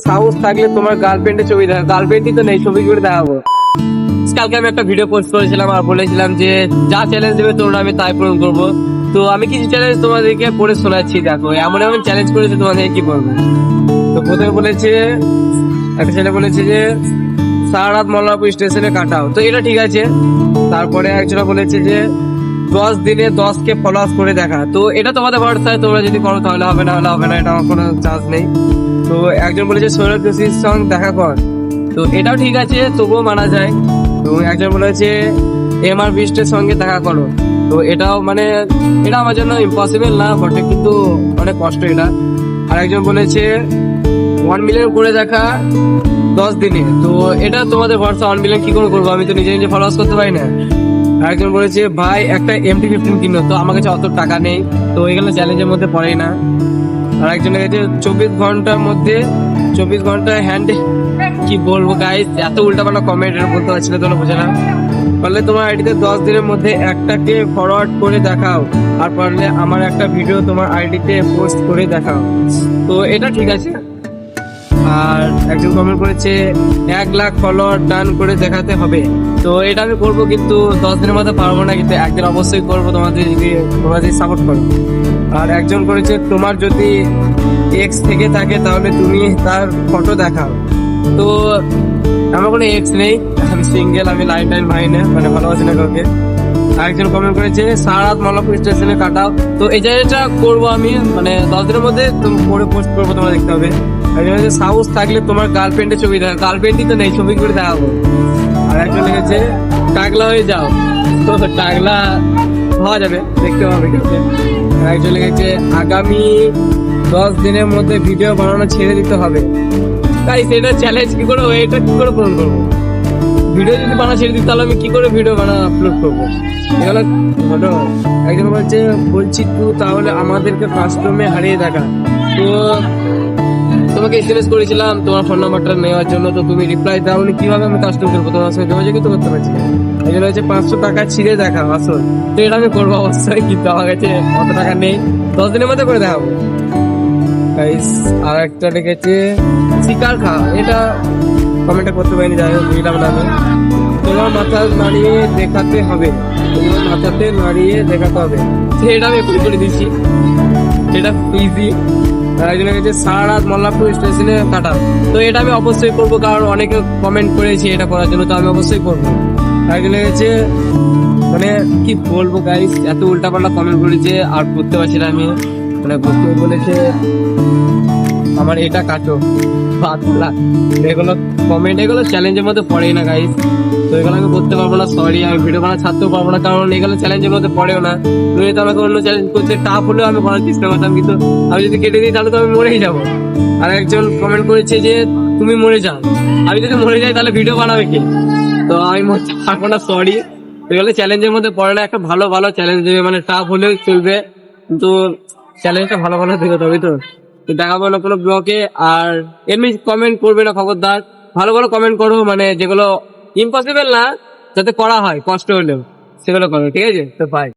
সাহস থাকলে তোমার গার্লফ্রেন্ডের ছবি দেখা, গার্লফ্রেন্ডই তো নেই, ছবি করে দেখাবো। কালকে আমি একটা ভিডিও পোস্ট করেছিলাম আর বলেছিলাম যে যা চ্যালেঞ্জ দেবে তোমরা আমি তাই পূরণ করবো। তো আমি কিছু চ্যালেঞ্জ তোমাদেরকে পড়ে শোনাচ্ছি, দেখো এমন এমন চ্যালেঞ্জ করেছে তোমাদের কি বলবো। তো প্রথমে বলেছে, একটা ছেলে বলেছে যে সারা রাত মল্লারপুর স্টেশনে কাটাও, তো এটা ঠিক আছে। তারপরে একজনা বলেছে যে 10 দিনে 10কে ফলোয়ার্স করে দেখা, তো এটা তোমাদের ভরসায়, তোমরা যদি করো তাহলে হবে, না হলে হবে না, এটা আমার কোনো চান্স নেই। তো একজন বলেছে সৌরভ যোশীর সঙ্গে দেখা কর, তো এটাও ঠিক আছে, তবুও মানা যায়। তো একজন বলেছে এমআর বিস্টের সঙ্গে দেখা করো, তো এটাও মানে এটা আমার জন্য ইম্পসিবল না বটে, কিন্তু অনেক কষ্ট এটা। আর একজন বলেছে 1 মিলিয়ন করে দেখা 10 দিনে, তো এটা তোমাদের ভরসা, 1 মিলিয়ন কি করে করবো, আমি তো নিজে নিজে ফলোয়ার্স করতে পারি না। আরেকজন বলেছে ভাই একটা MT-15 কিনো, তো আমার কাছে অত টাকা নেই, তো এগুলো চ্যালেঞ্জের মধ্যে পড়েই না। আর একজনের কাছে 24 ঘন্টার মধ্যে 24 ঘন্টা হ্যান্ড, কি বলবো গাইস, এত উল্টাপাল্টা কমেন্ট এটা বলতে পারছি না, তোমরা বুঝে না। পারলে তোমার আইডিতে 10 দিনের মধ্যে একটাকে ফরওয়ার্ড করে দেখাও, আর পারলে আমার একটা ভিডিও তোমার আইডিতে পোস্ট করে দেখাও, তো এটা ঠিক আছে। আর একজন কমেন্ট করেছে 1 লাখ ফলোয়ার ডান করে দেখাতে হবে, তো এটা আমি করবো, কিন্তু 10 দিনের মধ্যে পারবো না, কিন্তু একদিন অবশ্যই করবো তোমাদের যদি তোমরা যদি সাপোর্ট করো। আর একজন করেছে তোমার যদি এক্স থেকে থাকে তাহলে তুমি তার ফটো দেখাও, তো আমার কোনো এক্স নেই, আমি সিঙ্গেল, আমি লাইন টাইম ভাই না, মানে ভালোবাসি না কাউকে। আরেকজন কমেন্ট করেছে সারা রাত মল্লারপুর স্টেশনে কাটাও, তো এই জায়গাটা করবো আমি, মানে 10 দিনের মধ্যে পরে পোস্ট করবো, তোমরা দেখতে হবে। একজন হচ্ছে সাহস থাকলে তোমার গার্লফ্রেন্ডের ছবি দেখা, গার্লফ্রেন্ডই তো নেই, ছবি করে দেখাবো। আর একজন লিখেছে টাগলা হয়ে যাও, তো টাগলা হওয়া যাবে, দেখতে হবে কিন্তু। আর একজন লিখেছে আগামী 10 দিনের মধ্যে ভিডিও বানানো ছেড়ে দিতে হবে, তাই সেটা চ্যালেঞ্জ কি করে, এটা কি করে পূরণ করবো? ভিডিও যদি বানা ছেড়ে দিই তাহলে আমি কি করে ভিডিও বানা আপলোড করবো, এগুলো হলো। একজন বলছে বলছি তুই তাহলে আমাদেরকে কাস্টমে হারিয়ে দেখা, তো তোমাকে SMS করেছিলাম তোমার ফোন নাম্বারটা নেওয়ার জন্য, তো তুমি রিপ্লাই দাওনি, কিভাবে আমি কাস্টম করবো, তোমার সঙ্গে যোগাযোগই তো করতে পারছি না। এই জন্য হচ্ছে 500 টাকা ছিঁড়ে দেখা আসল, তো এটা আমি করবো অবশ্যই, কিন্তু আমার কাছে অত টাকা নেই, 10 দিনের মধ্যে করে দেখাবো। আর একটা লিখেছে শিকার খা, এটা কমেন্টটা করতে পারিনি, যাই হোক দিলাম না আমি। তোমার মাথা নাড়িয়ে দেখাতে হবে, তোমার মাথাতে নাড়িয়ে দেখাতে হবে, সেটা আমি এপ্লাই করে দিচ্ছি, সেটা ইজি। একজনের কাছে সারা রাত মল্লারপুর স্টেশনে কাটাও, তো এটা আমি অবশ্যই করবো, কারণ অনেকে কমেন্ট করেছে এটা করার জন্য, তো আমি অবশ্যই করবো। একজনের কাছে মানে কি বলবো গাইস, এত উল্টাপাল্টা কমেন্ট করেছে আর করতে পারছি না আমি, মানে বলেছে আমার এটা কাটো, এগুলো কমেন্ট, এগুলো চ্যালেঞ্জের মধ্যে পড়েই না গাইস, তো এগুলো আমি করতে পারবো না, সরি, আমি ভিডিও বানা ছাড়তেও পারবো না, কারণ এগুলো চ্যালেঞ্জের মধ্যে পড়েও না। তুমি তো আমাকে অন্য চ্যালেঞ্জ করতে টাফ হলেও আমি করার চেষ্টা করতাম, কিন্তু আমি যদি কেটে দিই তাহলে তো আমি মরেই যাবো। আর একজন কমেন্ট করেছে যে তুমি মরে যাও, আমি যদি মরে যাই তাহলে ভিডিও বানাবে কি, তো আমি মরতে পারবো না, সরি। এগুলো চ্যালেঞ্জের মধ্যে পড়ে না, একটা ভালো ভালো চ্যালেঞ্জ দেবে, মানে টাফ হলেও চলবে, কিন্তু চ্যালেঞ্জটা ভালো ভালো দেখে তবে তো দেখাবো না কোনো ব্লগে। আর এমনি কমেন্ট করবে না খবরদার, ভালো ভালো কমেন্ট করো, মানে যেগুলো ইম্পসিবল না, যাতে করা হয় কষ্ট হলেও, সেগুলো করো, ঠিক আছে? তো বাই।